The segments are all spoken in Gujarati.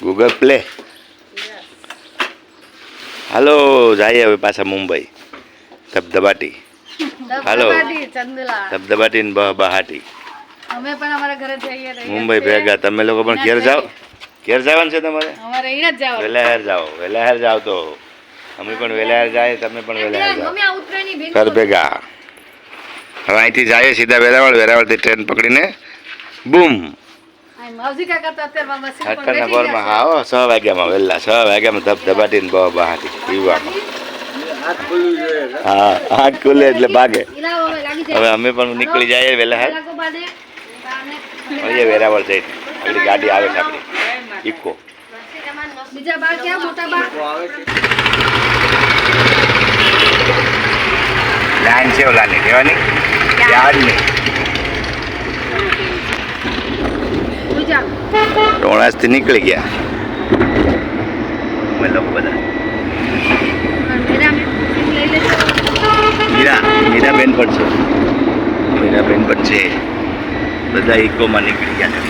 Google play. હાલો જઈએ હવે પાછા મુંબઈ. ધબધબાટી. હાલો ધબધબાટી ને બહાટી. અમે પણ અમારા ઘરે જઈએ મુંબઈ ભેગા. તમે લોકો પણ ઘેર જાઓ. ઘેર જવાનું છે તમારે? અમારે અહીંયા જ જવાનું. વેલાહેર જાઓ. વેલાહેર જાઓ તો અમે પણ વેલાહેર જાય. તમે પણ વેલાહેર જાઓ. ઘર ભેગા. હવે અહીંથી જઈએ સીધા વેરાવળ. વેરાવળથી ટ્રેન પકડીને બૂમ. અત્યારના બોરમાં હા 6 વાગ્યામાં વહેલા 6 વાગ્યામાં ધબધબાટી ને બહાટી પીવામાં. હા આંખ ખુલે એટલે ભાગે. હવે અમે પણ નીકળી જઈએ વેલાહેર. મળીએ વેરાવળ જઈને. આપણી ગાડી આવે છે આપણી ઇકો. લાઈન છે ઓલાની લેવાની યાદની. ટોણાસથી નીકળી ગયા અમે લોકો બધા. મીરાબેન પણ છે. મીરાબેન પણ છે. બધા ઇકોમાં નીકળી ગયા છે.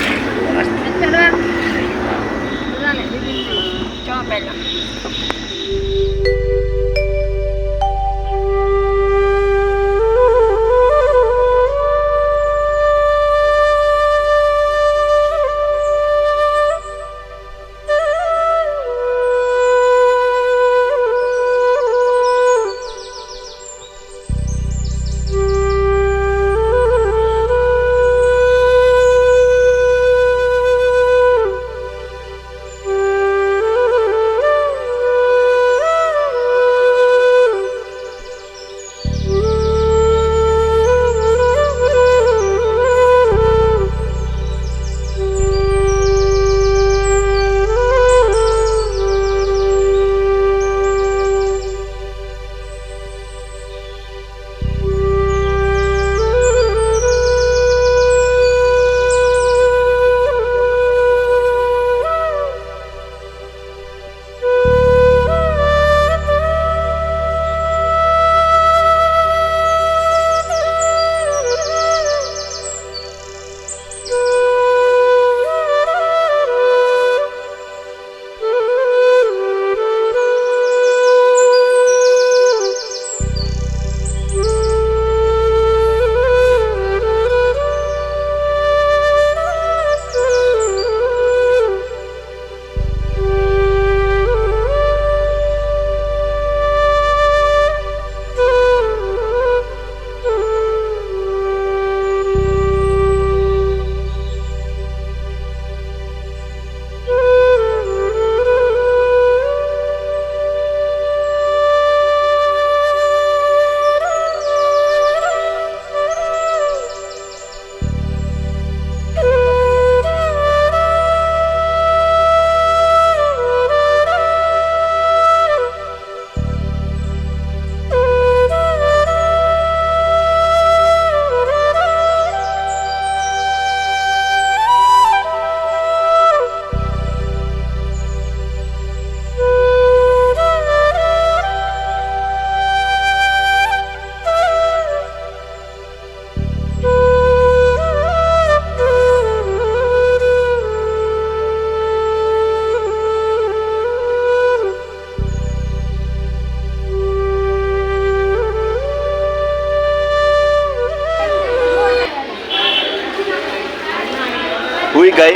હુઈ ગઈ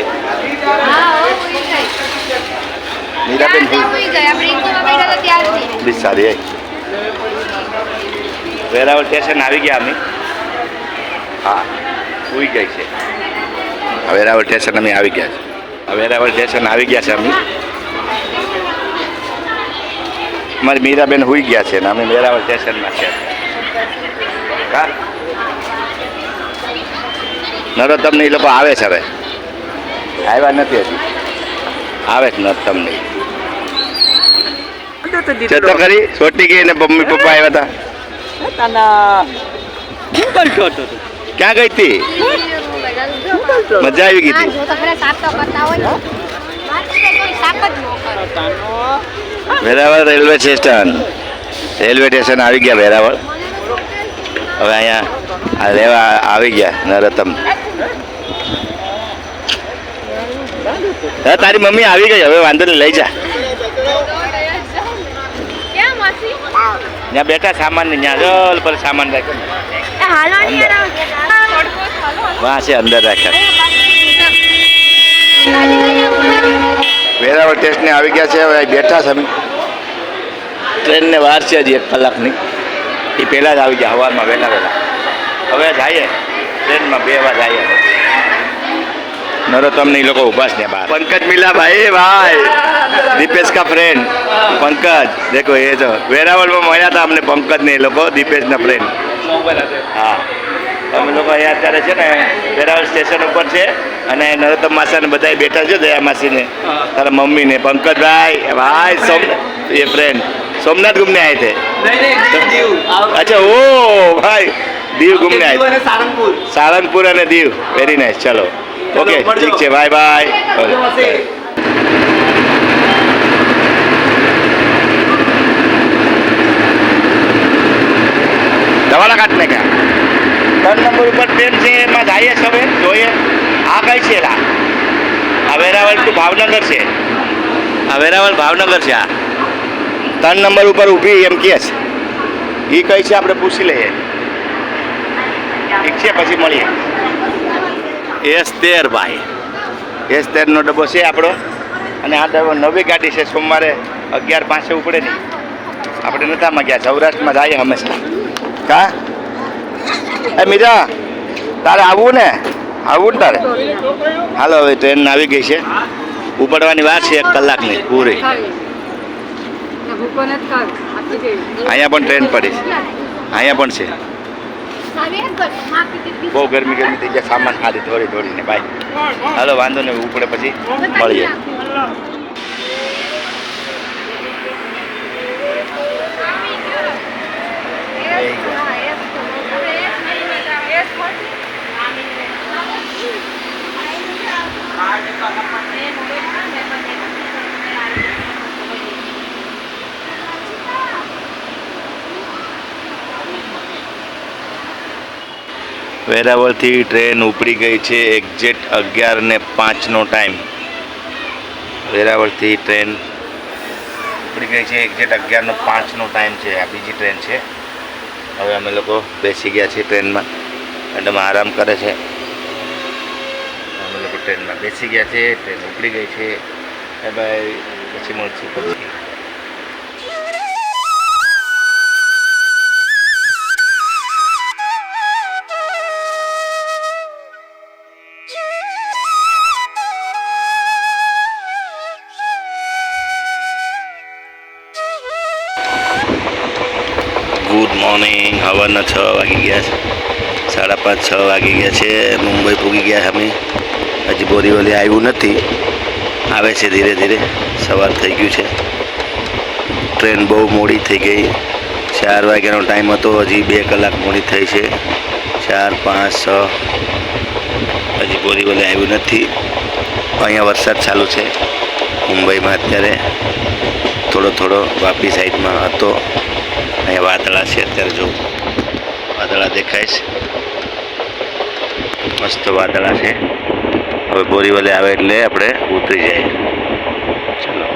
મીરાબેન બિચારી વેરાવળ સ્ટેશન આવી ગયા અમે. હા હુઈ ગઈ છે. વેરાવળ સ્ટેશન અમે આવી ગયા છે. વેરાવળ સ્ટેશન આવી ગયા છે અમે. અમારી મીરાબેન હુઈ ગયા છે ને અમે વેરાવળ સ્ટેશનમાં છે. હા નરોત્તમ ને એ લોકો આવે છે. હવે આવ્યા નથી હજી. આવે છે નરોત્તમ ને. ચતો કરી છોટી ગઈ ને મમ્મી પપ્પા આવ્યા હતા. ક્યાં ગઈ હતી? મજા આવી ગઈ હતી. વેરાવળ રેલવે સ્ટેશન આવી ગયા વેરાવળ. હવે અહીંયા આ લેવા આવી ગયા નરોત્તમ. હા તારી મમ્મી આવી ગઈ, હવે વાંધો નહીં, લઈ જા. ક્યાં માસી? ત્યાં બેઠા સામાન ને ત્યાં જલ પર સામાન રાખ્યો વાં છે અંદર રાખ્યા. વેરાવળ સ્ટેશને આવી ગયા છે. હવે બેઠા છે અમે. ટ્રેનને વાર છે હજી 1 કલાકની. એ પહેલાં જ આવી ગયા સવારમાં વહેલા વહેલા. હવે જઈએ ટ્રેનમાં 2 વાર જઈએ. નરોત્તમને એ લોકો ઉભા છે બહાર. પંકજ મિલા ભાઈ ભાઈ દીपेश का फ्रेंड पंकज देखो ये तो વેરાવળમાં મળ્યા હતા અમને પંકજ ને એ લોકો દીपेशના ફ્રેન્ડ. હા અમે લોકો અહીંયા અત્યારે છે ને વેરાવળ સ્ટેશન ઉપર છે અને નરોત્તમ માસાને બધા બેઠા છે. દયા માસીને તારા મમ્મીને પંકજભાઈ ભાઈ ये फ्रेंड सोमनाथ घूमने आए थे. अच्छा ओ भाई दीव घूमने आए थे. सारंगपुर અને દીવ. Very nice. ચલો ઓકે ઠીક છે બાય બાય. દવાડા કાઢને કા 3 નંબર ઉપર ટ્રેન છે એમાં જઈએ સવે જોઈએ. આ કઈ છે લા? આ વેરાવળ ટુ ભાવનગર છે. આ વેરાવળ ભાવનગર છે. આ 3 નંબર ઉપર ઊભી એમ કહે છે. એ કઈ છે આપણે પૂછી લઈએ. ઠીક છે પછી મળીએ. S13 ભાઈ S13 નો ડબ્બો છે આપણો. અને આ ડબ્બો નવી ગાડી છે. સોમવારે 11:05 ઉપડે નહીં. આપણે નતામાં ગયા સૌરાષ્ટ્રમાં જઈએ હંમેશા. કા એ મીરા તારે આવવું ને તારે? હાલો હવે ટ્રેન આવી ગઈ છે. ઉપડવાની વાર છે 1 કલાકની પૂરી. અહીંયા પણ ટ્રેન પડી છે. અહીંયા પણ છે. બહુ ગરમી થઈ જાય. સામાન ખાલી દોડીને બાય. હાલો વાંધો નહીં ઉપડે પછી મળીએ. વેરાવળથી ટ્રેન ઉપડી ગઈ છે. Exact 11:05 time. વેરાવળથી ટ્રેન ઉપડી ગઈ છે. એક્ઝેક્ટ 11:05 ટાઈમ છે. આ બીજી ટ્રેન છે. હવે અમે લોકો બેસી ગયા છીએ ટ્રેનમાં. એન્ડમાં આરામ કરે છે. અમે લોકો ટ્રેનમાં બેસી ગયા છે. ટ્રેન ઉપડી ગઈ છે. બાય પછી મળશું પછી. Good morning. સવારના 6 વાગી ગયા છે. 5:30 6 વાગી ગયા છે. મુંબઈ પૂગી ગયા અમે. હજી બોરીવલી આવ્યું નથી. આવે છે ધીરે ધીરે. સવાર થઈ ગયું છે. ટ્રેન બહુ મોડી થઈ ગઈ. 4 વાગ્યાનો ટાઈમ હતો. હજી 2 કલાક મોડી થઈ છે. 4 5 6 હજી બોરીવલી આવ્યું નથી. અહીંયા વરસાદ ચાલુ છે મુંબઈમાં અત્યારે. થોડો વાપી સાઈડમાં હતો. અહીંયા વાદળા છે અત્યારે. જો વાદળા દેખાય છે. મસ્ત વાદળા છે. હવે બોરીવલી આવે એટલે આપણે ઉતરી જાય. ચલો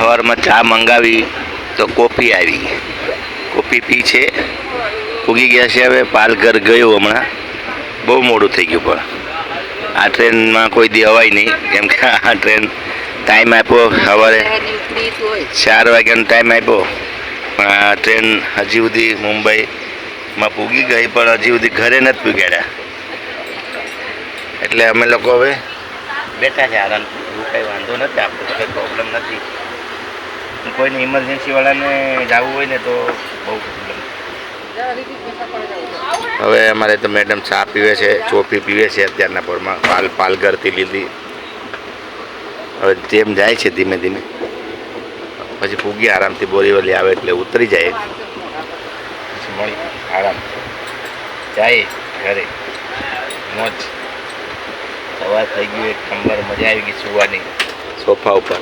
સવારમાં ચા મંગાવી તો કોફી આવી. કોફી પી છે. પૂગી ગયા છે. હવે પાલઘર ગયો હમણાં. બહુ મોડું થઈ ગયું. પણ આ ટ્રેનમાં કોઈ દી અવાય નહીં. કેમ કે આ ટ્રેન ટાઈમ આપ્યો સવારે 4 વાગ્યાનો ટાઈમ આપ્યો. પણ આ ટ્રેન હજી સુધી મુંબઈમાં પૂગી ગઈ પણ હજી સુધી ઘરે નથી પૂગ્યા. એટલે અમે લોકો હવે બેઠા છે આરામ. એવું કંઈ વાંધો નથી. આપણે કંઈ પ્રોબ્લેમ નથી. કોઈને ઇમરજન્સીવાળાને જવું હોય ને તો બહુ પ્રોબ્લેમ. હવે અમારે તો મેડમ ચા પીવે છે, ચોફી પીવે છે અત્યારના પોરમાં. પાલઘરથી લીધી. હવે જેમ જાય છે ધીમે ધીમે, પછી પૂગી આરામથી બોરીવલી આવે એટલે ઉતરી જાય, પછી મળી આરામ જાય ઘરે મોજ. સવાર થઈ ગયું, એક નંબર મજા આવી ગઈ સુવાની સોફા ઉપર.